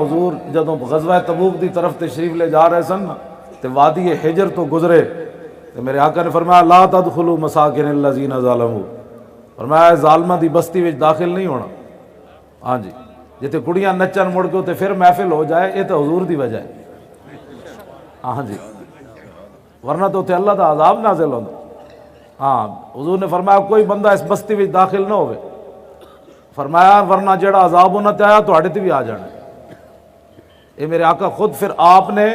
حضور جدوں غزوہ تبوک دی طرف تشریف لے جا رہے سن تے وادی حجر تو گزرے تے میرے آقا نے فرمایا لا تدخلوا مساکن الذین ظلموا، فرمایا ظالماں دی بستی وچ داخل نہیں ہونا۔ ہاں جی، جتے کڑیاں نچن مڑ کے تے پھر محفل ہو جائے، یہ تو حضور دی وجہ ہے۔ ہاں جی، ورنہ تو تے اللہ دا عذاب نازل ہوندا۔ ہاں، حضور نے فرمایا کوئی بندہ اس بستی وچ داخل نہ ہوئے، فرمایا ورنہ جڑا عذاب ہونا تے آیا تہاڈے تے بھی آ جانا۔ یہ میرے آقا خود پھر آپ نے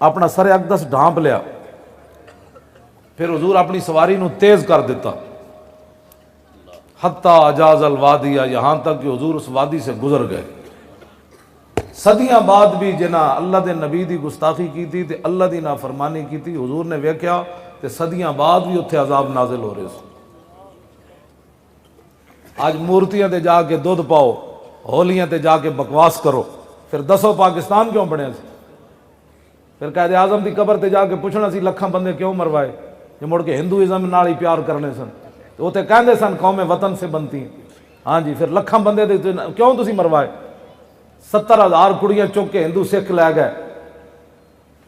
اپنا سر اقدس ڈھانپ لیا، پھر حضور اپنی سواری نو تیز کر دیتا، حتی اجاز الوادیہ، یہاں تک کہ حضور اس وادی سے گزر گئے۔ صدیاں بعد بھی جنہاں اللہ دے نبی دی گستاخی کی تھی تے اللہ دی نافرمانی کی تھی، حضور نے ویکھیا تے صدیاں بعد بھی اتھے عذاب نازل ہو رہے سن۔ آج مورتیاں تے جا کے دودھ پاؤ، ہولیاں تے جا کے بکواس کرو، پھر دسو پاکستان کیوں بنے سی؟ پھر قائد اعظم دی قبر تے جا کے پوچھنا سی لکھاں بندے کیوں مروائے؟ یہ مڑ کے ہندوازم نال ہی پیار کرنے سن، وہ تے کہندے سن قوم وطن سے بنتی ہیں۔ ہاں جی، پھر لکھاں بندے دے کیوں تسی مروائے؟ 70,000 کڑیاں چک کے ہندو سکھ لے گئے۔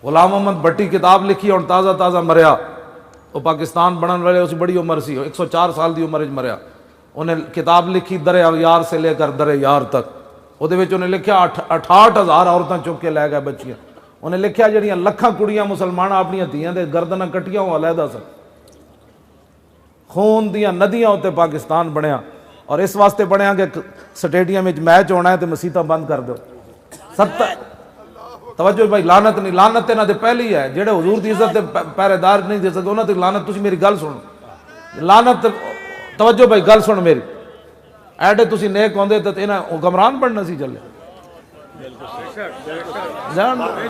غلام محمد بھٹی کتاب لکھی اور تازہ تازہ مریا، وہ پاکستان بنن والے اس بڑی عمر سی، 104 سال دی عمر وچ مریا۔ انہیں کتاب لکھی در یار سے لے کر در یار تک، وہ انہیں لکھیا 68,000 عورتیں چک کے لے گئے بچیاں۔ انہیں لکھیا جڑیاں لکھاں کڑیاں مسلمان اپنی دھیاں دے گردناں کٹیاں وہ علیحدہ سن، خون دیاں ندیاں ہوتے پاکستان بنیا، اور اس واسطے بنیا کہ سٹیڈیم میں میچ ہونا ہے تو مسیتاں بند کر دو۔ توجہ بھائی، لعنت نہیں، لعنت انہاں تے پہلی ہے جڑے حضور دی عزت دے پہرے دار نہیں دے سکتے، انہاں تے لعنت۔ تسی میری گل سنو، لعنت، توجہ بھائی گل سن میری، ایڈے تسی نیک ہوندے تے انہاں حکمران بننا سی چلے۔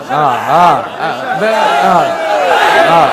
ہاں ہاں ہاں